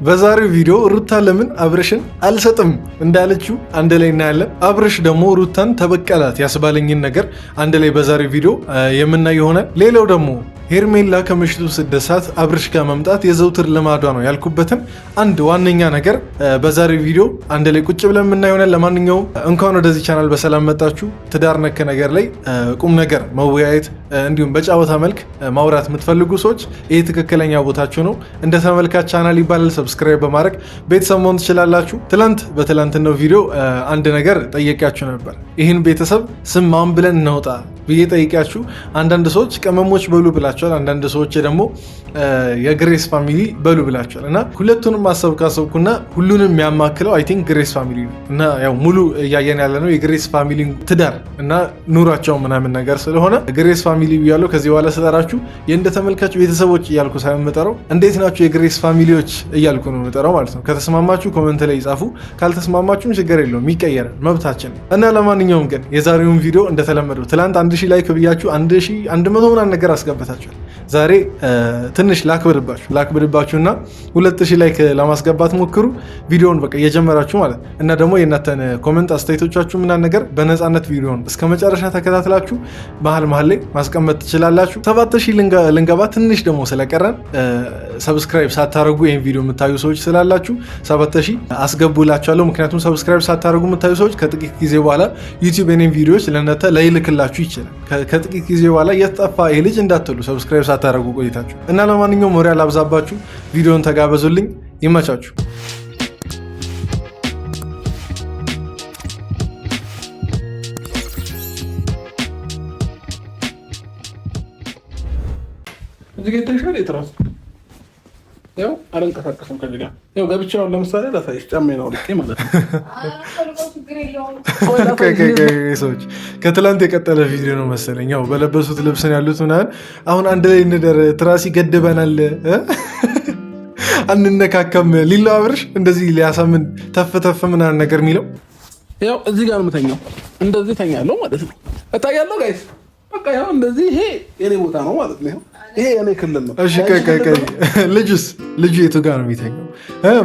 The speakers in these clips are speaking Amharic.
በዛሬው ቪዲዮ ሩታ ለምን አብርሽን አልሰጥም እንዳለችው አንድ ላይ እናያለን። አብርሽ ደግሞ ሩታን ተበቀላት ያስባለኝን ነገር አንድ ላይ በዛሬው ቪዲዮ የምናየው ይሆናል። ሌላው ደግሞ ሄርሜላ ከምሽቱ 6 ሰዓት አብርሽ ጋር መምጣት የዘውትር ልማዷ ነው ያልኩበትን አንድ ዋነኛ ነገር በዛሬው ቪዲዮ አንድ ላይ ቁጭ ብለን የምናየው ይሆናል። ለማንኛውም እንኳን ወደዚህ ቻናል በሰላም መጣችሁ። ትዳር ነክ ነገር ላይ ቁም ነገር መወያየት እንዲሁም በጫወታ መልክ ማውራት የምትፈልጉ ሰዎች ይህ ትክክለኛ ቦታችሁ ነው። እንደ ተመልካች ቻናል ይባላል። ሰብስክራይብ በማድረግ ቤተሰብ መሆን ትችላላችሁ። በትላንትናው ቪዲዮ አንድ ነገር ጠየቂያችሁ ነበር። ይህን ቤተሰብ ስም ማን ብለን እናውጣ ብዬ ጠይቂያችሁ፣ አንዳንድ ሰዎች ቅመሞች በሉ ብላችኋል። አንዳንድ ሰዎች ደግሞ የግሬስ ፋሚሊ በሉ ብላችኋል። እና ሁለቱንም ካሰብኩና ሁሉንም የሚያማክለው አይ ቲንክ ግሬስ ፋሚሊ ነው። እና ያው ሙሉ እያየን ያለ ነው የግሬስ ፋሚሊ ትዳር እና ኑሯቸው ምናምን ነገር ስለሆነ ግሬስ ፋሚሊ ብያለሁ። ከዚህ በኋላ ስጠራችሁ የእንደ ተመልካች ቤተሰቦች እያልኩ ሳይሆን የምጠራው እንዴት ናችሁ የግሬስ ፋሚሊዎች እያልኩ ነው የምጠራው ማለት ነው። ከተስማማችሁ ኮመንት ላይ ጻፉ፣ ካልተስማማችሁም ችግር የለውም ይቀየራል፣ መብታችን። እና ለማንኛውም ግን የዛሬውን ቪዲዮ እንደተለመደው ትላንት 1000 ላይክ ብያችሁ 1100 ምናምን ነገር አስገባታችኋል። ዛሬ ትንሽ ላክብድባችሁና 2000 ላይክ ለማስገባት ሞክሩ። ቪዲዮውን በቃ እየጀመራችሁ ማለት እና ደግሞ የእናንተን ኮመንት አስተያየቶቻችሁ ምናምን ነገር በነፃነት ቪዲዮውን እስከ መጨረሻ ተከታትላችሁ መሀል ላይ ማስቀመጥ ትችላላችሁ። 7000 ልንገባ ትንሽ ደግሞ ስለቀረን ሰብስክራይብ ሳታረጉ ይህን ቪዲዮ የምታዩ ሰዎች ስላላችሁ 7000 አስገቡላችኋለሁ። ምክንያቱም ሰብስክራይብ ሳታረጉ የምታዩ ሰዎች ከጥቂት ጊዜ በኋላ ዩቲዩብ የኔን ቪዲዮዎች ለእናንተ ላይልክላችሁ ይችላል። ከጥቂት ጊዜ በኋላ የጠፋ ይሄ ልጅ እንዳትሉ ሰብስክራይብ ሳታረጉ ቆይታችሁ እና ለማንኛውም ወሬ አላብዛባችሁ፣ ቪዲዮን ተጋበዙልኝ። ይመቻችሁ። እዚህ ጋር ተሻለ የትራስ ያው አልንቀሳቀስም። ከዚህ ጋር ያው ገብቻውን ለምሳሌ ላሳይሽ ጫማዬን አውልቄ ማለት ነው። ሰዎች ከትላንት የቀጠለ ቪዲዮ ነው መሰለኝ። ያው በለበሱት ልብስን ያሉት ምናምን አሁን አንድ ላይ እንደር ትራስ ይገድበናል አንነካከም ሊለው አብርሽ እንደዚህ ሊያሳምን ተፍ ምናምን ነገር የሚለው ያው እዚህ ጋር ነው የምተኛው። እንደዚህ ተኛለሁ ማለት ነው። እታያለሁ ጋይስ በቃ ያው እንደዚህ ይሄ የኔ ቦታ ነው ማለት ነው። ይሄ የኔ ክልል ነው። እሺ ልጁ የቱ ጋር ነው የሚተኛው?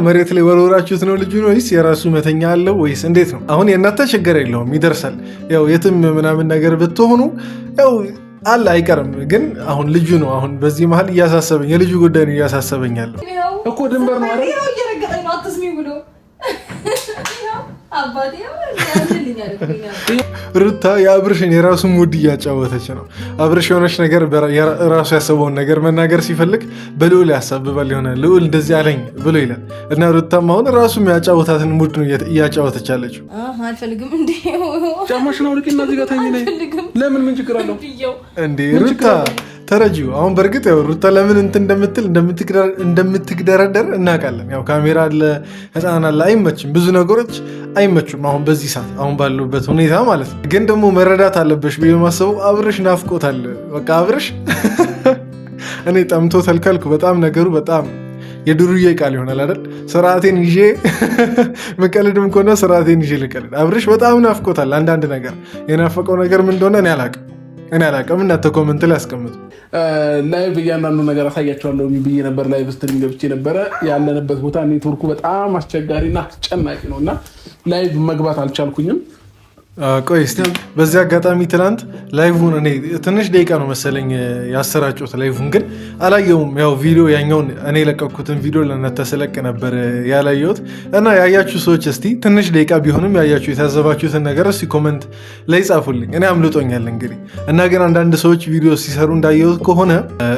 መሬት ላይ ወርወራችሁት ነው ልጁ ነው ወይስ የራሱ መተኛ አለው ወይስ እንዴት ነው? አሁን የእናንተ ችግር የለውም ይደርሳል። ያው የትም ምናምን ነገር ብትሆኑ ያው አለ አይቀርም። ግን አሁን ልጁ ነው አሁን በዚህ መሀል እያሳሰበኝ የልጁ ጉዳይ ነው እያሳሰበኝ ያለው እኮ ድንበር ነው አይደል? ሩታ የአብርሽን የራሱን ሙድ እያጫወተች ነው። አብርሽ የሆነች ነገር ራሱ ያሰበውን ነገር መናገር ሲፈልግ በልዑል ያሳብባል። የሆነ ልዑል እንደዚህ አለኝ ብሎ ይላል እና ሩታም አሁን ራሱ የሚያጫወታትን ሙድ ነው እያጫወተች ያለችው። ጫማሽን አውልቂና እዚህ ጋር ተኝ ነኝ። ለምን ምን ችግር አለው እንዴ ሩታ? ተረጂው አሁን በእርግጥ ያው ሩታ ለምን እንደምትግደረደር እናውቃለን። ያው ካሜራ አለ፣ ህፃን አለ፣ አይመችም፣ ብዙ ነገሮች አይመቹም አሁን በዚህ ሰዓት አሁን ባሉበት ሁኔታ ማለት ነው። ግን ደግሞ መረዳት አለበሽ ብዬ ማሰበው አብርሽ ናፍቆታል። በቃ አብርሽ እኔ ጠምቶ ተልከልኩ በጣም ነገሩ በጣም የዱርዬ ቃል ይሆናል አይደል? ስርዓቴን ይዤ መቀለድም ከሆነ ስርዓቴን ይዤ ልቀልድ። አብርሽ በጣም ናፍቆታል። አንዳንድ ነገር የናፈቀው ነገር ምን እንደሆነ እኔ አላውቅም። እናንተ ኮመንት ላይ አስቀምጡ። ላይቭ እያንዳንዱ ነገር አሳያቸዋለሁ ብዬ ነበር። ላይቭ ስትሪም ገብቼ ነበረ። ያለንበት ቦታ ኔትወርኩ በጣም አስቸጋሪና አስጨናቂ ነው እና ላይቭ መግባት አልቻልኩኝም። ቆይ እስቲ በዚህ አጋጣሚ ትናንት ላይቭን እኔ ትንሽ ደቂቃ ነው መሰለኝ ያሰራጩት። ላይቭን ግን አላየውም። ያው ቪዲዮ ያኛውን እኔ የለቀኩትን ቪዲዮ ለእናንተ ስለቅ ነበር ያላየሁት እና ያያችሁ ሰዎች እስቲ ትንሽ ደቂቃ ቢሆንም ያያችሁ የታዘባችሁትን ነገር እስቲ ኮመንት ላይ ጻፉልኝ። እኔ አምልጦኛል እንግዲህ እና ግን አንዳንድ ሰዎች ቪዲዮ ሲሰሩ እንዳየሁት ከሆነ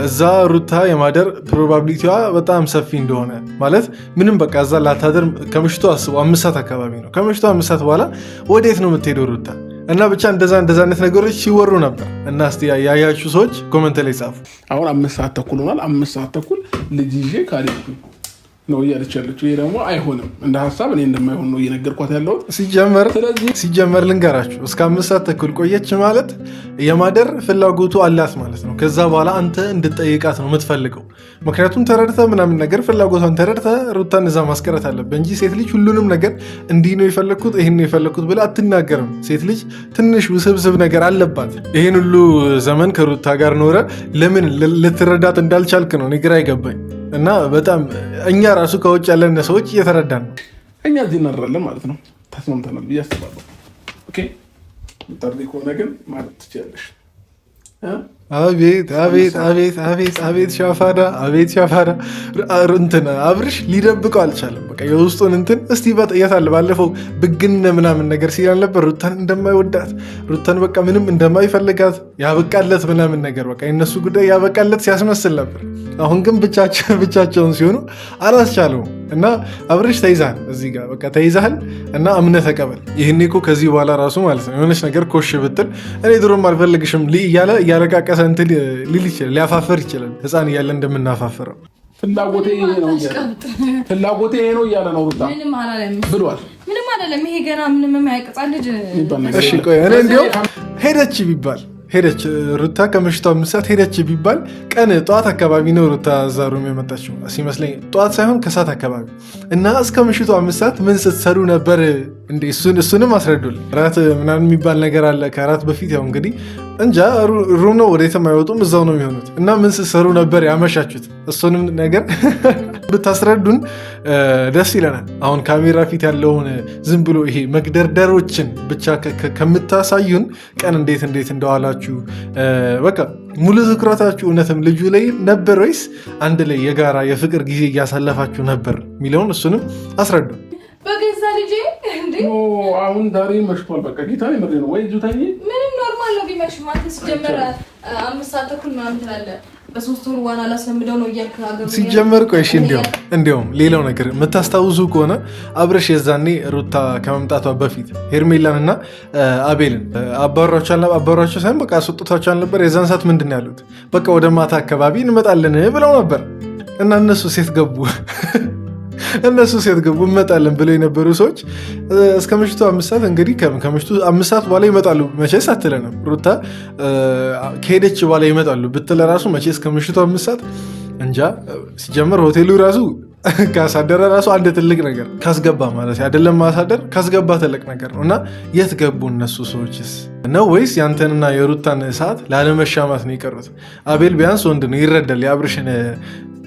እዛ ሩታ የማደር ፕሮባቢሊቲዋ በጣም ሰፊ እንደሆነ ማለት ምንም በቃ እዛ ላታደር ከምሽቱ አስቡ 5 ሰዓት አካባቢ ነው። ከምሽቱ 5 ሰዓት በኋላ ወዴት ነው የምትሄደው ሩታ? እና ብቻ እንደዛ አይነት ነገሮች ሲወሩ ነበር እና እስቲ ያያችሁ ሰዎች ኮመንት ላይ ጻፉ። አሁን 5 ሰዓት ተኩል ሆኗል። 5 ሰዓት ተኩል ልጅ ይዤ ካልሄድኩኝ ነው እያለች ያለችው። ይሄ ደግሞ አይሆንም፣ እንደ ሀሳብ እኔ እንደማይሆን ነው እየነገርኳት ያለሁት። ሲጀመር ልንገራችሁ እስከ 5 ሰዓት ተኩል ቆየች ማለት የማደር ፍላጎቱ አላት ማለት ነው። ከዛ በኋላ አንተ እንድጠይቃት ነው የምትፈልገው። ምክንያቱም ተረድተ ምናምን ነገር ፍላጎቷን ተረድተ ሩታን እዛ ማስቀረት አለብህ እንጂ ሴት ልጅ ሁሉንም ነገር እንዲህ ነው የፈለግኩት ይህን ነው የፈለግኩት ብላ አትናገርም። ሴት ልጅ ትንሽ ውስብስብ ነገር አለባት። ይህን ሁሉ ዘመን ከሩታ ጋር ኖረ ለምን ልትረዳት እንዳልቻልክ ነው እኔ ግራ አይገባኝ። እና በጣም እኛ ራሱ ከውጭ ያለን ሰዎች እየተረዳን ነው። እኛ እዚህ እናድራለን ማለት ነው። ተስማምተናል ብዬ አስባለሁ። ኦኬ ጠርዴ ከሆነ ግን ማለት ትችላለሽ። አቤት አቤት አቤት አቤት አቤት ሻፋዳ አቤት ሻፋዳ እንትን አብርሽ ሊደብቀው አልቻለም። በቃ የውስጡን እንትን እስቲ የታለ ባለፈው ብግነ ምናምን ነገር ሲላል ነበር ሩታን እንደማይወዳት ሩታን በቃ ምንም እንደማይፈልጋት ያበቃለት ምናምን ነገር በቃ የነሱ ጉዳይ ያበቃለት ሲያስመስል ነበር። አሁን ግን ብቻቸውን ሲሆኑ አላስቻለውም እና አብርሽ ተይዛል፣ እዚህ ጋር በቃ ተይዛል እና እምነት ተቀበል። ይህኔ እኮ ከዚህ በኋላ ራሱ ማለት ነው የሆነች ነገር ኮሽ ብትል እኔ ድሮም አልፈልግሽም እያለ እያለቃቀሰ እንትን ሊል ይችላል፣ ሊያፋፈር ይችላል። ህፃን እያለ እንደምናፋፈረው ፍላጎቴ ይሄ ነው እያለ ነው ሩታ ብሏል። ምንም አይደለም ይሄ ገና ምንም የማያውቅ ልጅ። እሺ ቆይ እኔ እንዲያው ሄደች ቢባል ሄደች ሩታ ከምሽቱ 5 ሰዓት ሄደች ቢባል ቀን ጠዋት አካባቢ ነው ሩታ እዛ ሩም የመጣችው ሲመስለኝ፣ ጠዋት ሳይሆን ከሰዓት አካባቢ እና እስከ ምሽቱ 5 ሰዓት ምን ስትሰሩ ነበር እንዴ? እሱንም አስረዱልኝ። ራት ምናምን የሚባል ነገር አለ ከራት በፊት ያው እንግዲህ እንጃ ሩም ነው ወዴትም አይወጡም እዛው ነው የሚሆኑት። እና ምን ስትሰሩ ነበር ያመሻችሁት? እሱንም ነገር ብታስረዱን ደስ ይለናል። አሁን ካሜራ ፊት ያለውን ዝም ብሎ ይሄ መግደርደሮችን ብቻ ከምታሳዩን ቀን እንዴት እንደዋላችሁ በቃ ሙሉ ትኩረታችሁ እውነትም ልጁ ላይ ነበር ወይስ አንድ ላይ የጋራ የፍቅር ጊዜ እያሳለፋችሁ ነበር የሚለውን እሱንም አስረዱን። በገዛ ልጄ እንዴ አሁን ዛሬ መሽቷል። በቃ ጌታ ነው ነው ወይ ጁታዬ ምንም ኖርማል ነው ቢመሽ ማለት ሲጀመር 5 ሰዓት ተኩል ምናምን ትላለህ። በ3 ወር ዋና ላስለምደው ነው እያልክ ሀገር ሲጀመር ቆይ እሺ እንዲያውም ሌላው ነገር የምታስታውሱ ከሆነ አብረሽ የዛኔ ሩታ ከመምጣቷ በፊት ሄርሜላን እና አቤልን አባሯቸው ሳይሆን በቃ አስወጥቷቸው አልነበር? የዛን ሰዓት ምንድን ነው ያሉት? በቃ ወደ ማታ አካባቢ እንመጣለን ብለው ነበር እና እነሱ ሴት ገቡ እንመጣለን ብለው የነበሩ ሰዎች እስከ ምሽቱ 5 ሰዓት እንግዲህ ከምሽቱ 5 ሰዓት በኋላ ይመጣሉ መቼስ አትለንም። ሩታ ከሄደች በኋላ ይመጣሉ ብትለ ራሱ መቼ እስከ ምሽቱ 5 ሰዓት እንጃ። ሲጀምር ሆቴሉ ራሱ ካሳደረ ራሱ አንድ ትልቅ ነገር ካስገባ ማለት አይደለም ማሳደር ካስገባ ትልቅ ነገር ነው። እና የት ገቡ እነሱ ሰዎችስ ነው ወይስ ያንተንና የሩታን ሰዓት ላለመሻማት ነው የቀሩት? አቤል ቢያንስ ወንድ ነው ይረዳል የአብርሽን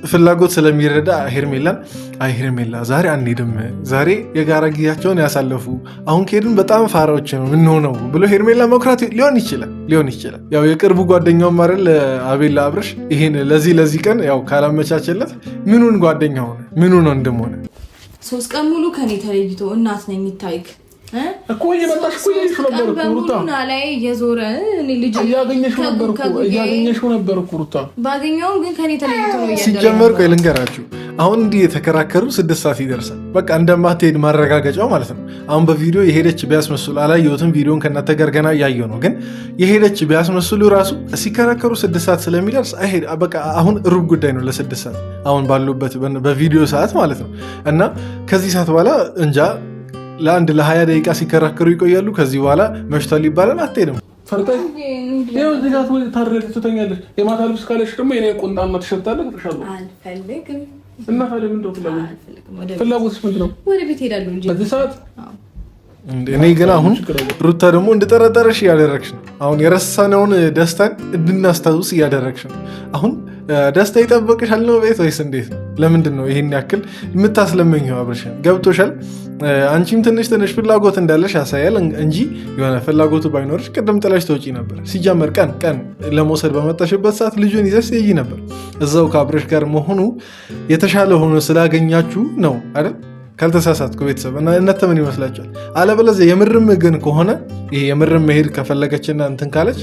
ፍላጎት ስለሚረዳ ሄርሜላ ዛሬ አንሄድም፣ ዛሬ የጋራ ጊዜያቸውን ያሳለፉ አሁን ከሄድን በጣም ፋራዎች ነው የምንሆነው ብሎ ሄርሜላ መኩራት ሊሆን ይችላል። ያው የቅርቡ ጓደኛው ማረል አቤል አብርሽ ይሄን ለዚህ ቀን ያው ካላመቻቸለት ምኑን ጓደኛ ሆነ ምኑን ወንድም ሆነ? 3 ቀን ሙሉ ከኔ ተለይቶ እናት ነኝ የሚታይክ እኮ እየመጣሽ እኮ ነበር ሩታ ላይ የዞረ እኔ ልጅ እያገኘሽው ነበር እኮ ሩታ ባገኘው ግን ከኔ ተለይቶ ነው ያለው። ሲጀመር ቆይ ልንገራችሁ፣ አሁን እንዲህ የተከራከሩ 6 ሰዓት ይደርሳል። በቃ እንደማትሄድ ማረጋገጫው ማለት ነው። አሁን በቪዲዮ የሄደች ቢያስመስሉ አላየሁትም፣ ቪዲዮን ከእናንተ ጋር ገና እያየሁ ነው። ግን የሄደች ቢያስመስሉ ራሱ ሲከራከሩ 6 ሰዓት ስለሚደርስ አይሄድ። በቃ አሁን ሩብ ጉዳይ ነው ለ6 ሰዓት አሁን ባሉበት በቪዲዮ ሰዓት ማለት ነው። እና ከዚህ ሰዓት በኋላ እንጃ ለአንድ ለ20 ደቂቃ ሲከራከሩ ይቆያሉ። ከዚህ በኋላ መሽቷል ይባላል። አትሄድም ፈርተኝ ይኸው እዚህ ጋር ታረቅ ትተኛለች። የማታ ልብስ ካለሽ ደግሞ የኔ ቁንጣና ትሸታለህ። እጥሻለሁ አልፈልግም። እና ታዲያ ምንድነው ፍላጎትሽ? ምንድን ነው? ወደ ቤት ሄዳለሁ እንጂ በዚህ ሰዓት እኔ ግን አሁን ሩታ ደግሞ እንድጠረጠረሽ እያደረግሽ ነው። አሁን የረሳነውን ደስታን እንድናስታውስ እያደረግሽ ነው። አሁን ደስታ ይጠበቅሻል ነው ቤት ወይስ እንዴት ነው? ለምንድን ነው ይሄን ያክል የምታስለመኘው? አብርሽን ገብቶሻል። አንቺም ትንሽ ፍላጎት እንዳለሽ ያሳያል እንጂ የሆነ ፍላጎቱ ባይኖርሽ ቅድም ጥለሽ ተውጪ ነበር። ሲጀመር ቀን ለመውሰድ በመጣሽበት ሰዓት ልጁን ይዘሽ ትሄጂ ነበር። እዛው ከአብርሽ ጋር መሆኑ የተሻለ ሆኖ ስላገኛችሁ ነው አይደል? ካልተሳሳትኩ ቤተሰብ እናንተ ምን ይመስላችኋል? አለበለዚያ የምርም ግን ከሆነ ይሄ የምርም መሄድ ከፈለገችና እንትን ካለች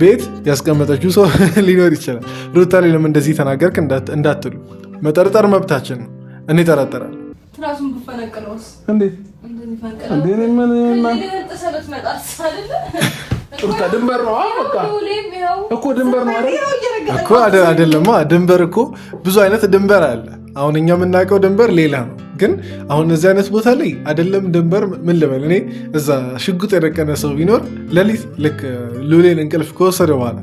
ቤት ያስቀመጠችው ሰው ሊኖር ይችላል። ሩታ ላይ ለምን እንደዚህ ተናገርክ እንዳትሉ፣ መጠርጠር መብታችን ነው። እኔ እጠረጠራለሁ። ትራሱን ብፈነቅለውስ እንዴት ድንበር ነው እኮ ድንበር ነው እኮ አይደለማ። ድንበር እኮ ብዙ አይነት ድንበር አለ። አሁን እኛ የምናውቀው ድንበር ሌላ ነው። ግን አሁን እዚህ አይነት ቦታ ላይ አይደለም ድንበር ምን ልበል እኔ እዛ ሽጉጥ የደቀነ ሰው ቢኖር ሌሊት ልክ ሉሌን እንቅልፍ ከወሰደ በኋላ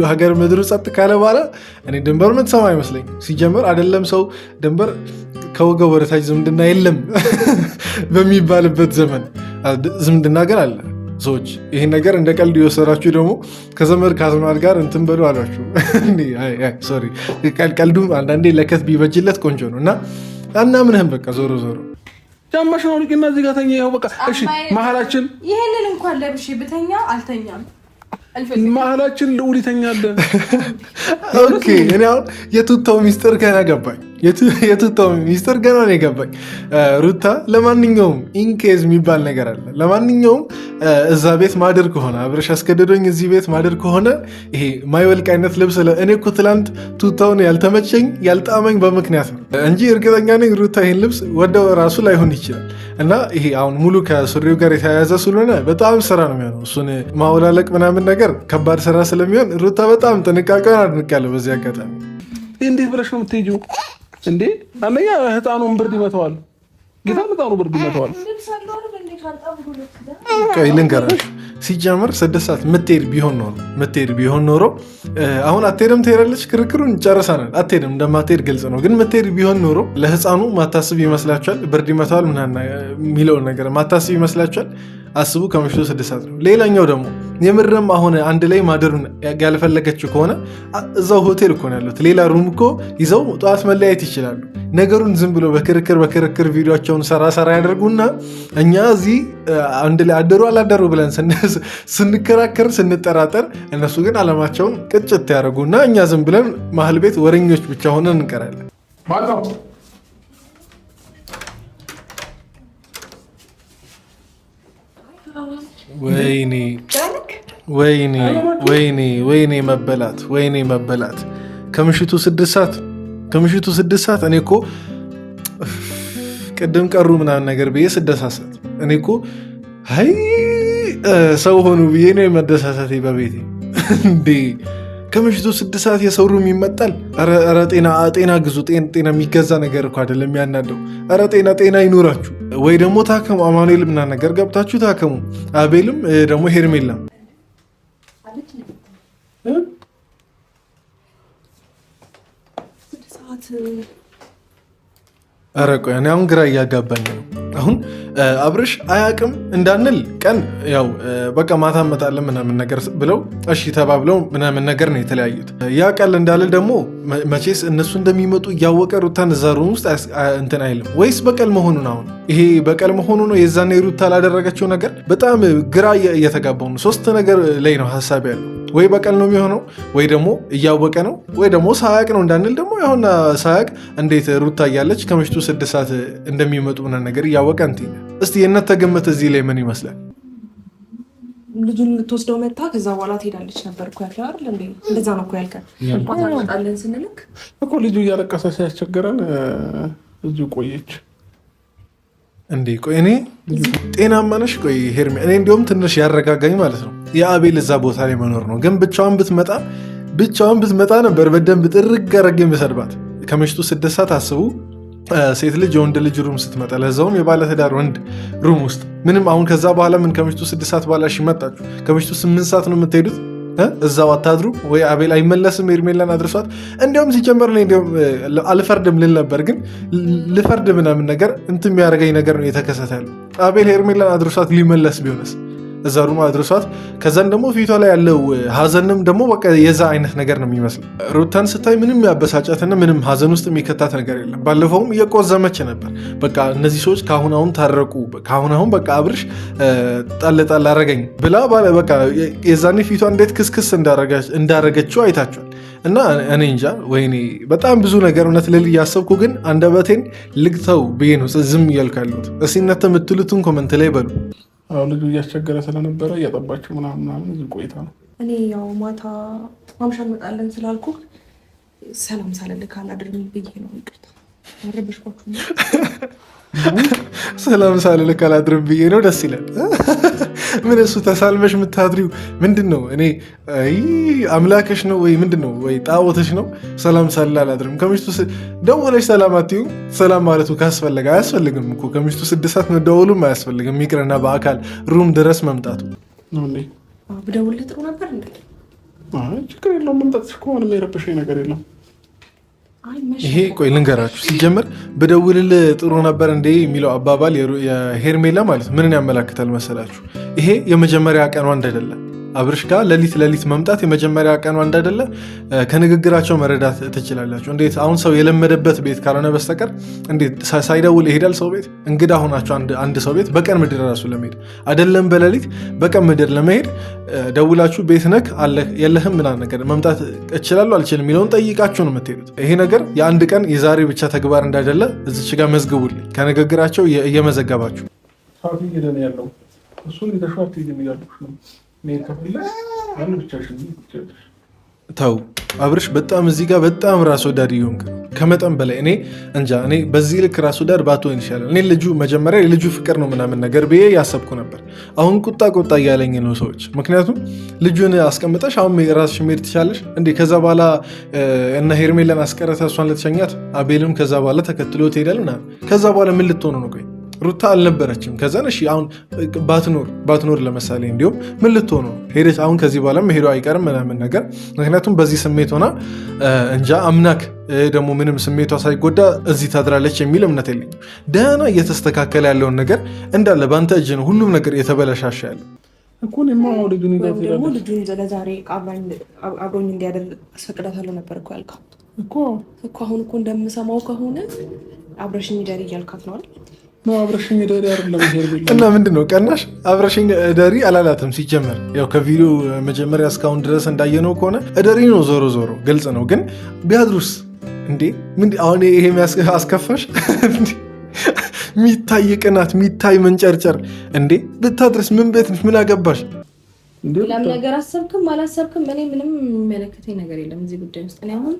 ሀገር ምድሩ ጸጥ ካለ በኋላ እኔ ድንበር ምትሰማ አይመስለኝ። ሲጀመር አይደለም ሰው ድንበር ከወገብ ወደታች ዝምድና የለም በሚባልበት ዘመን ዝምድና ግን አለ። ሰዎች ይህን ነገር እንደ ቀልድ የወሰዳችሁ ደግሞ ከዘመድ ከአዝማድ ጋር እንትን በሉ አሏችሁ። ሶሪ ቀልዱ አንዳንዴ ለከት ቢበጅለት ቆንጆ ነው እና ምንህም በቃ ዞሮ ጫማሽን አውልቂና እዚህ ጋር ተኛ። ይኸው በቃ እሺ፣ መሀላችን ይሄንን እንኳን ለብሼ ብተኛ አልተኛም። መሀላችን ልዑል ይተኛል። ኦኬ፣ እኔ አሁን የቱታው ሚስጥር ገና ገባኝ። የቱታው ሚስጥር ገና ነው የገባኝ። ሩታ ለማንኛውም ኢንኬዝ የሚባል ነገር አለ። ለማንኛውም እዛ ቤት ማደር ከሆነ አብረሽ አስገደዶኝ እዚህ ቤት ማደር ከሆነ ይሄ ማይወልቅ አይነት ልብስ እኔ እኮ ትላንት ቱታውን ያልተመቸኝ ያልጣመኝ በምክንያት ነው እንጂ እርግጠኛ ነኝ ሩታ ይህን ልብስ ወደው ራሱ ላይሆን ይችላል። እና ይሄ አሁን ሙሉ ከሱሪው ጋር የተያያዘ ስለሆነ በጣም ስራ ነው የሚሆነው። እሱን ማወላለቅ ምናምን ነገር ከባድ ስራ ስለሚሆን ሩታ በጣም ጥንቃቄውን አድንቃለሁ። በዚህ አጋጣሚ እንዴት ብለሽ ነው የምትሄጂው እንዴ? አንደኛ ህፃኑን ብርድ ይመተዋል። ጌታ ህፃኑ ብርድ ይመተዋል። ቆይ ልንገራችሁ፣ ሲጀምር 6 ሰዓት ምትሄድ ቢሆን ኖሮ አሁን አትሄድም ትሄዳለች፣ ክርክሩን ጨርሰናል። አትሄድም እንደማትሄድ ግልጽ ነው። ግን ምትሄድ ቢሆን ኖሮ ለህፃኑ ማታስብ ይመስላችኋል? ብርድ ይመተዋል ምናምን የሚለውን ነገር ማታስብ ይመስላችኋል? አስቡ። ከምሽቱ 6 ሰዓት ነው። ሌላኛው ደግሞ የምርም አሁን አንድ ላይ ማደሩን ያልፈለገችው ከሆነ እዛው ሆቴል እኮ ነው ያሉት። ሌላ ሩም እኮ ይዘው ጠዋት መለያየት ይችላሉ። ነገሩን ዝም ብሎ በክርክር ቪዲዮቸውን ሰራ ያደርጉና እኛ እዚህ አንድ ላይ አደሩ አላደሩ ብለን ስንከራከር ስንጠራጠር፣ እነሱ ግን አለማቸውን ቅጭት ያደርጉና እኛ ዝም ብለን መሀል ቤት ወረኞች ብቻ ሆነን እንቀራለን። ወይኔ መበላት ከምሽቱ 6 ሰዓት እኔ እኮ ቅድም ቀሩ ምናምን ነገር ብዬ ስደሳሰት እኔ እኮ ሰው ሆኑ ብዬ ነው የመደሳሰቴ በቤቴ እንዴ። ከምሽቱ 6 ሰዓት የሰው ሩም ይመጣል። ኧረ ጤና ግዙ። ጤና የሚገዛ ነገር እኮ አይደለም የሚያናደው። ኧረ ጤና ይኑራችሁ፣ ወይ ደግሞ ታከሙ። አማኑኤል ምናምን ነገር ገብታችሁ ታከሙ። አቤልም ደግሞ ሄርሜላም ኧረ ቆይ እኔ አሁን ግራ እያጋባኝ ነው። አሁን አብርሽ አያቅም እንዳንል ቀን ያው በቃ ማታ መጣለን ምናምን ነገር ብለው እሺ ተባብለው ምናምን ነገር ነው የተለያዩት። ያ ቀል እንዳልል ደግሞ መቼስ እነሱ እንደሚመጡ እያወቀ ሩታን እዛ ሩም ውስጥ እንትን አይልም ወይስ በቀል መሆኑን? አሁን ይሄ በቀል መሆኑ ነው የዛኔ ሩታ ላደረገችው ነገር በጣም ግራ እየተጋባው ነው። 3 ነገር ላይ ነው ሀሳብ ያለው። ወይ በቀል ነው የሚሆነው፣ ወይ ደግሞ እያወቀ ነው፣ ወይ ደግሞ ሳያቅ ነው እንዳንል ደግሞ ያሁን ሳያቅ እንዴት ሩታ እያለች ከምሽቱ 6 ሰዓት እንደሚመጡ ምናምን ነገር እያወቀ እንትን። እስቲ የእናንተ ግምት እዚህ ላይ ምን ይመስላል? ልጁን ልትወስደው መታ ከዛ በኋላ ትሄዳለች ነበር እኮ ያልከው አይደል እንዴ? እንደዛ ነው እኮ ያልከን። እንኳን አመጣለን ስንልክ እኮ ልጁ እያለቀሰ ሲያስቸግረን እዚሁ ቆየች እንዴ። ቆይ እኔ ጤናማ ነሽ? ቆይ ሄርሜ፣ እኔ እንዲሁም ትንሽ ያረጋጋኝ ማለት ነው የአቤል እዛ ቦታ ላይ መኖር ነው። ግን ብቻዋን ብትመጣ ነበር በደንብ ጥርግ አረግ የምሰድባት። ከምሽቱ 6 ሰዓት አስቡ። ሴት ልጅ የወንድ ልጅ ሩም ስትመጣ ለዛውም የባለትዳር ወንድ ሩም ውስጥ ምንም አሁን ከዛ በኋላ ምን ከምሽቱ 6 ሰዓት በኋላ ይመጣችሁ ከምሽቱ 8 ሰዓት ነው የምትሄዱት። እዛው አታድሩ ወይ? አቤል አይመለስም ሄርሜላን አድርሷት። እንዲያውም ሲጀመር ላይ እንዲያውም አልፈርድም ልል ነበር፣ ግን ልፈርድ ምናምን ነገር እንትን የሚያደርገኝ ነገር ነው የተከሰተ ያለው። አቤል ሄርሜላን አድርሷት ሊመለስ ቢሆንስ? እዛ ሩም አድርሷት ከዛን ደግሞ ፊቷ ላይ ያለው ሀዘንም ደግሞ በቃ የዛ አይነት ነገር ነው የሚመስለው። ሩታን ስታይ ምንም ያበሳጫትና ምንም ሀዘን ውስጥ የሚከታት ነገር የለም። ባለፈውም እየቆዘመች ነበር። በቃ እነዚህ ሰዎች ከአሁን አሁን ታረቁ፣ ከአሁን አሁን በቃ አብርሽ ጣል አረገኝ ብላ በቃ የዛኔ ፊቷ እንዴት ክስክስ እንዳረገችው አይታችኋል። እና እኔ እንጃ ወይኔ በጣም ብዙ ነገር እውነት ልል እያሰብኩ ግን አንደበቴን ልግተው ብዬ ነው ዝም እያልኩ ያለሁት። እስኪ እናንተ የምትሉትን ኮመንት ላይ በሉ። ልጁ እያስቸገረ ስለነበረ እያጠባቸው ምናምን እዚህ ቆይታ ነው። እኔ ያው ማታ ማምሻ እንመጣለን ስላልኩ ሰላም ሳልልክ አላድርም ብዬ ነው። ይቅርታ አረበሽኳችሁ። ሰላም ሳልልክ አላድርም ብዬ ነው። ደስ ይላል። ምን እሱ ተሳልመሽ የምታድሪው ምንድን ነው? እኔ አምላክሽ ነው ወይ ምንድን ነው? ወይ ጣዖትሽ ነው? ሰላም ሳልል አላድርም። ከምሽቱ ደውለሽ ሰላም አትይው? ሰላም ማለቱ ካስፈለገ አያስፈልግም እኮ ከምሽቱ 6 ሰዓት መደወሉም አያስፈልግም። ይቅርና በአካል ሩም ድረስ መምጣቱ ብደውልልህ ጥሩ ነበር። እንዴ ችግር የለውም። መምጣትሽ ከሆነ የረበሸኝ ነገር የለም። ይሄ ቆይ ልንገራችሁ። ሲጀምር በደውልል ጥሩ ነበር እንዴ የሚለው አባባል የሄርሜላ ማለት ምንን ያመላክታል መሰላችሁ? ይሄ የመጀመሪያ ቀኗ እንዳይደለ አብርሽ ጋር ሌሊት መምጣት የመጀመሪያ ቀኗ እንዳይደለ ከንግግራቸው መረዳት ትችላላችሁ። እንዴት አሁን ሰው የለመደበት ቤት ካልሆነ በስተቀር እንዴት ሳይደውል ይሄዳል ሰው ቤት? እንግዳ ሆናችሁ አንድ ሰው ቤት በቀን ምድር ራሱ ለመሄድ አይደለም በሌሊት በቀን ምድር ለመሄድ ደውላችሁ ቤት ነክ አለ የለህም ምናምን ነገር መምጣት እችላለሁ አልችልም የሚለውን ጠይቃችሁ ነው የምትሄዱት። ይሄ ነገር የአንድ ቀን የዛሬ ብቻ ተግባር እንዳይደለ እዚች ጋር መዝግቡልኝ ከንግግራቸው እየመዘገባችሁ። ተው አብርሽ በጣም እዚህ ጋር በጣም ራስ ወዳድ ይሆንክ ከመጠን በላይ። እኔ እንጃ እኔ በዚህ ልክ ራስ ወዳድ ባትሆን ይሻላል። እኔ ልጁ መጀመሪያ የልጁ ፍቅር ነው ምናምን ነገር ብዬ ያሰብኩ ነበር። አሁን ቁጣ እያለኝ ነው ሰዎች። ምክንያቱም ልጁን አስቀምጠሽ አሁን ራስሽ መሄድ ትችላለሽ እንዴ? ከዛ በኋላ እና ሄርሜላን አስቀረተ እሷን ልትሸኛት፣ አቤልም ከዛ በኋላ ተከትሎ ትሄዳል ምናምን። ከዛ በኋላ ምን ልትሆኑ ነው? ቆይ ሩታ አልነበረችም። ከዛን እሺ አሁን ባትኖር ለምሳሌ እንዲሁም ምን ልትሆኑ ሄደች? አሁን ከዚህ በኋላ መሄዱ አይቀርም ምናምን ነገር። ምክንያቱም በዚህ ስሜት ሆና እንጃ አምናክ ደግሞ ምንም ስሜቷ ሳይጎዳ እዚህ ታድራለች የሚል እምነት የለኝም። ደህና እየተስተካከለ ያለውን ነገር እንዳለ በአንተ እጅ ነው ሁሉም ነገር የተበለሻሸ ያለ ደግሞ ልጁን ለዛሬ አብሮኝ እንዲያደር አስፈቅዳታለሁ ነበር እኮ ያልከው እኮ አሁን እኮ እንደምሰማው ከሆነ አብረሽኝ ደሪ እያልካት ነው አይደል? አብረሽኝ ደሪ አይደለም እና ምንድን ነው ቀናሽ? አብረሽኝ ደሪ አላላትም። ሲጀመር ያው ከቪዲዮ መጀመሪያ እስካሁን ድረስ እንዳየነው ከሆነ ደሪ ነው። ዞሮ ግልጽ ነው። ግን ቢያድሩስ እንዴ? አሁን ይሄ አስከፋሽ? ሚታይ ቅናት፣ ሚታይ መንጨርጨር እንዴ? ብታድርስ ምን ቤት ምን አገባሽ? ለም ነገር አሰብክም አላሰብክም እኔ ምንም የሚመለከተኝ ነገር የለም እዚህ ጉዳይ ውስጥ። እኔ አሁን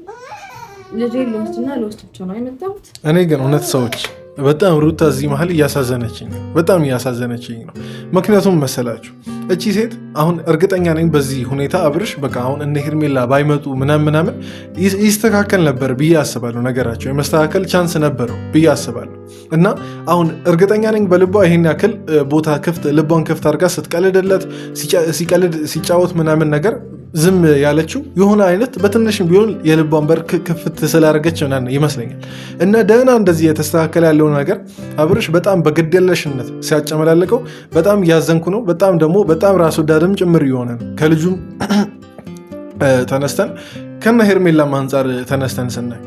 ልጄ ልወስድና ልወስድ ብቻ ነው የመጣሁት። እኔ ግን እውነት ሰዎች በጣም ሩታ እዚህ መሀል እያሳዘነችኝ ነው። በጣም እያሳዘነችኝ ነው። ምክንያቱም መሰላችሁ እቺ ሴት አሁን እርግጠኛ ነኝ በዚህ ሁኔታ አብርሽ በቃ አሁን እነ ሄርሜላ ባይመጡ ምናምን ይስተካከል ነበር ብዬ አስባለሁ። ነገራቸው የመስተካከል ቻንስ ነበረው ብዬ አስባለሁ። እና አሁን እርግጠኛ ነኝ በልቧ ይሄን ያክል ቦታ ክፍት ልቧን ክፍት አድርጋ ስትቀልድለት ሲጫወት ምናምን ነገር ዝም ያለችው የሆነ አይነት በትንሽም ቢሆን የልቧን በር ክፍት ስላደረገች ይመስለኛል። እና ደህና እንደዚህ የተስተካከለ ያለው ነገር አብርሽ በጣም በግዴለሽነት ሲያጨመላልቀው በጣም እያዘንኩ ነው። በጣም ደግሞ በጣም ራስ ወዳድም ጭምር እየሆነ ነው። ከልጁም ተነስተን ከነ ሄርሜላም አንጻር ተነስተን ስናይ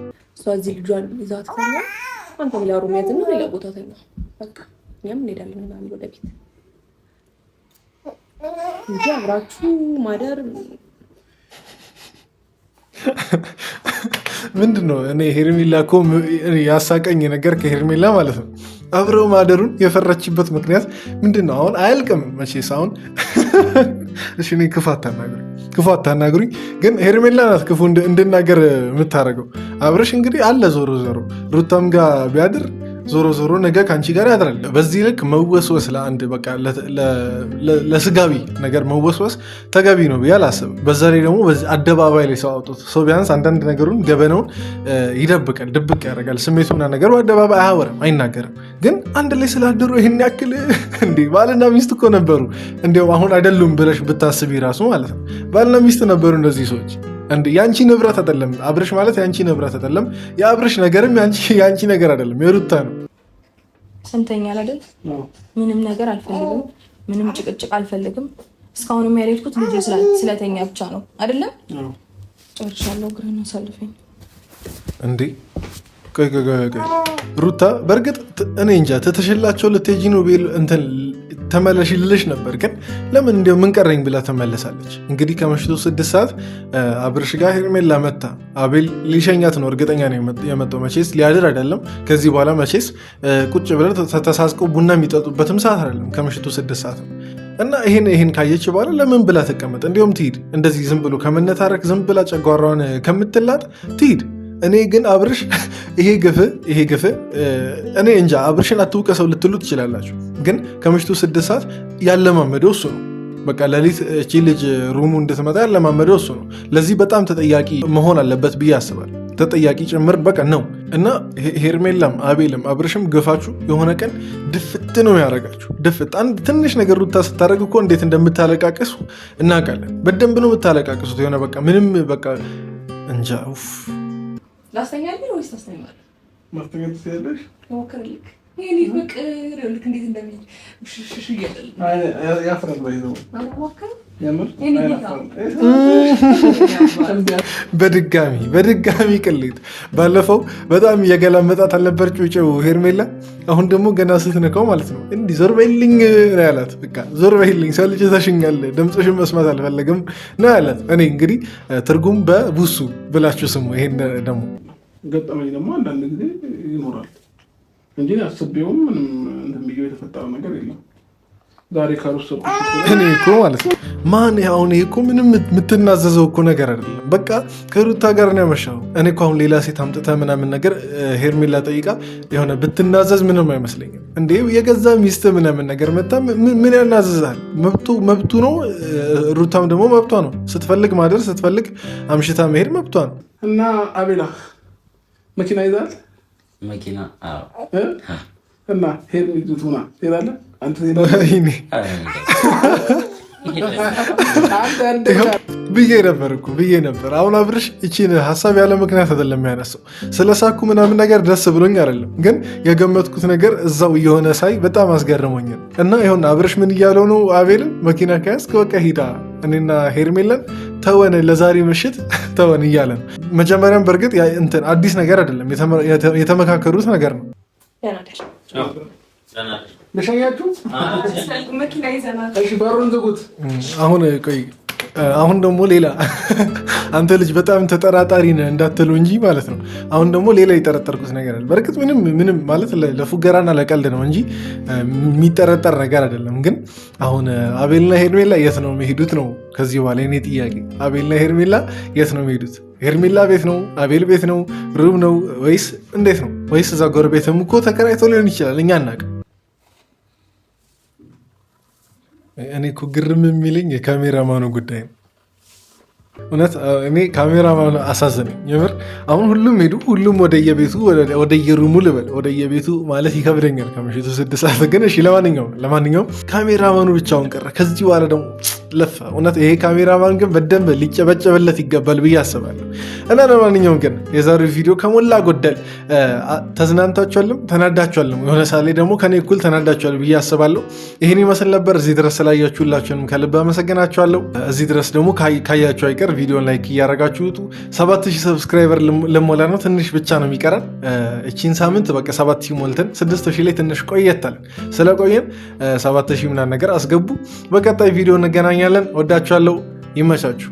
እዚህ ልጇን ይዛት ተኛ፣ አንተ ሌላ ሩም ያዝና ሌላ ቦታ ተኛ፣ በቃ እኛም እንሄዳለን ምናምን ወደ ቤት እንጂ አብራችሁ ማደር ምንድን ነው? እኔ ሄርሜላ እኮ ያሳቀኝ ነገር ከሄርሜላ ማለት ነው አብረው ማደሩን የፈራችበት ምክንያት ምንድን ነው? አሁን አያልቅም መቼስ። አሁን እሺ እኔ ክፉ አታናግሩኝ፣ ግን ሄርሜላ ናት ክፉ እንድናገር የምታደርገው። አብረሽ እንግዲህ አለ ዞሮ ሩታም ጋር ቢያድር ዞሮ ነገ ከአንቺ ጋር ያድራል። በዚህ ልክ መወስወስ ለአንድ በቃ ለስጋቢ ነገር መወስወስ ተገቢ ነው ብዬ አላስብም። በዛ ላይ ደግሞ በዚህ አደባባይ ላይ ሰው አውጡት። ሰው ቢያንስ አንዳንድ ነገሩን ገበናውን ይደብቃል፣ ድብቅ ያደርጋል። ስሜቱና ነገሩ አደባባይ አያወራም፣ አይናገርም። ግን አንድ ላይ ስላደሩ ይህን ያክል እንዴ ባልና ሚስት እኮ ነበሩ። እንዲያውም አሁን አይደሉም ብለሽ ብታስቢ ራሱ ማለት ነው ባልና ሚስት ነበሩ እነዚህ ሰዎች። የአንቺ ንብረት አይደለም አብርሽ ማለት፣ የአንቺ ንብረት አይደለም። የአብርሽ ነገርም የአንቺ ነገር አይደለም፣ የሩታ ነው። ሰምተኛል አይደል? ምንም ነገር አልፈልግም፣ ምንም ጭቅጭቅ አልፈልግም። እስካሁንም ያልሄድኩት ልጅ ስለተኛ ብቻ ነው አይደለም? ጨርሻለሁ። ግረን አሳልፈኝ እንዴ። ቆይ ሩታ በእርግጥ እኔ እንጃ ተተሽላቸው ልትሄጂ ነው ቤል እንትን ተመለሽ ልልሽ ነበር፣ ግን ለምን እንዲያው ምን ቀረኝ ብላ ተመለሳለች። እንግዲህ ከምሽቱ 6 ሰዓት አብርሽ ጋር ሄርሜላ መታ አቤል ሊሸኛት ነው እርግጠኛ ነው የመጣው። መቼስ ሊያድር አይደለም ከዚህ በኋላ መቼስ ቁጭ ብለው ተሳስቀው ቡና የሚጠጡበትም ሰዓት አይደለም፣ ከምሽቱ 6 ሰዓት ነው። እና ይሄን ካየች በኋላ ለምን ብላ ተቀመጠ? እንዲሁም ትሂድ እንደዚህ ዝም ብሎ ከመነታረክ ዝም ብላ ጨጓራዋን ከምትላጥ ትሂድ። እኔ ግን አብርሽ ይሄ ግፍ እኔ እንጃ። አብርሽን አትውቀሰው ልትሉ ትችላላችሁ፣ ግን ከምሽቱ 6 ሰዓት ያለማመደው እሱ ነው። በቃ ሌሊት እቺ ልጅ ሩሙ እንድትመጣ ያለማመደው እሱ ነው። ለዚህ በጣም ተጠያቂ መሆን አለበት ብዬ አስባለሁ። ተጠያቂ ጭምር በቃ ነው። እና ሄርሜላም አቤልም አብርሽም ግፋችሁ የሆነ ቀን ድፍት ነው ያደረጋችሁ። ድፍት አንድ ትንሽ ነገር ሩታ ስታደርግ እኮ እንዴት እንደምታለቃቅሱ እናውቃለን። በደንብ ነው የምታለቃቅሱት። የሆነ በቃ ምንም በቃ እንጃ ላስተኛልህ ወይስ ታስተኛለህ? ማስተኛት ትችያለሽ? ሞክርልክ ይሄን ፍቅር ልክ እንዴት እንደሚል ሽሽ ይያል ያፍራል ባይዘው ሞክር በድጋሚ ቅሌት። ባለፈው በጣም እየገላመጣት አልነበር ጩጬው ሄርሜላ? አሁን ደግሞ ገና ስትነካው ማለት ነው እንዲህ ዞር በይልኝ ነው ያላት። በቃ ዞር በይልኝ ሰልችተሽኛል፣ ድምፅሽን መስማት አልፈለግም ነው ያላት። እኔ እንግዲህ ትርጉም በቡሱ ብላችሁ ስሙ። ይሄን ደግሞ ገጠመኝ ደግሞ አንዳንድ ጊዜ ይኖራል እንጂ አስቤውም ምንም እንትን ብዬው የተፈጠረ ነገር የለም። ዛሬ እኔ እኮ ማለት ነው ማን አሁን ይሄ እኮ ምንም የምትናዘዘው እኮ ነገር አይደለም። በቃ ከሩታ ጋር ነው ያመሻው። እኔ እኮ አሁን ሌላ ሴት አምጥተህ ምናምን ነገር ሄርሜላ ጠይቃ የሆነ ብትናዘዝ ምንም አይመስለኝም። እንዴ የገዛ ሚስት ምናምን ነገር መጣ ምን ያናዘዛል? መብቱ ነው። ሩታም ደግሞ መብቷ ነው። ስትፈልግ ማደር ስትፈልግ አምሽታ መሄድ መብቷ ነው። እና አቤላ መኪና ይዛል መኪና እና ሄርሜላ ትሄዳለህ ብዬ ነበር። አሁን አብርሽ እቺን ሀሳብ ያለ ምክንያት አይደለም ያነሳው። ስለሳኩ ምናምን ነገር ደስ ብሎኝ አይደለም፣ ግን የገመትኩት ነገር እዛው እየሆነ ሳይ በጣም አስገርሞኛል። እና ይሁን አብርሽ ምን እያለው ነው? አቤልን መኪና ከያዝክ በቃ ሂዳ እኔና ሄርሜላን ተወን፣ ለዛሬ ምሽት ተወን እያለ ነው። መጀመሪያም በእርግጥ እንትን አዲስ ነገር አይደለም፣ የተመካከሩት ነገር ነው። ለሻያችሁ መኪና ይዘናል። እሺ በሩን ዝጉት። አሁን ደግሞ ሌላ አንተ ልጅ በጣም ተጠራጣሪ ነህ እንዳትሉ እንጂ ማለት ነው። አሁን ደግሞ ሌላ የጠረጠርኩት ነገር አለ። በእርግጥ ምንም ማለት ለፉገራና ለቀልድ ነው እንጂ የሚጠረጠር ነገር አይደለም። ግን አሁን አቤልና ሄርሜላ የት ነው የሚሄዱት ነው ከዚህ በኋላ የኔ ጥያቄ። አቤልና ሄርሜላ የት ነው የሚሄዱት? ሄርሜላ ቤት ነው? አቤል ቤት ነው? ሩም ነው ወይስ እንዴት ነው? ወይስ እዛ ጎረቤትም እኮ ተከራይቶ ሊሆን ይችላል፣ እኛ አናውቅም። እኔ እኮ ግርም የሚለኝ የካሜራማኑ ጉዳይ ነው። እውነት እኔ ካሜራማኑ አሳዘነኝ የምር። አሁን ሁሉም ሄዱ፣ ሁሉም ወደየቤቱ ወደየሩሙ ልበል፣ ወደየቤቱ ማለት ይከብደኛል ከምሽቱ 6 ሰዓት። ግን እሺ ለማንኛውም ካሜራማኑ ብቻውን ቀረ። ከዚህ በኋላ ደግሞ ለፋ። እውነት ይሄ ካሜራማን ግን በደንብ ሊጨበጨበለት ይገባል ብዬ አስባለሁ። እና ለማንኛውም ግን የዛሬው ቪዲዮ ከሞላ ጎደል ተዝናንታችኋልም ተናዳችኋልም፣ የሆነ ሳሌ ደግሞ ከኔ እኩል ተናዳችኋል ብዬ አስባለሁ። ይህን ይመስል ነበር። እዚህ ድረስ ስላያችሁላችሁንም ከልብ አመሰግናችኋለሁ። እዚህ ድረስ ደግሞ ካያችሁ አይቀር ቪዲዮን ላይክ እያደረጋችሁ ውጡ። 7000 ሰብስክራይበር ልሞላ ነው፣ ትንሽ ብቻ ነው የሚቀረን። እቺን ሳምንት በቃ 7000 ሞልተን 6000 ላይ ትንሽ ቆየታለን። ስለቆየን 7000 ምናምን ነገር አስገቡ። በቀጣይ ቪዲዮ እንገናኛለን። ወዳችኋለሁ። ይመቻችሁ።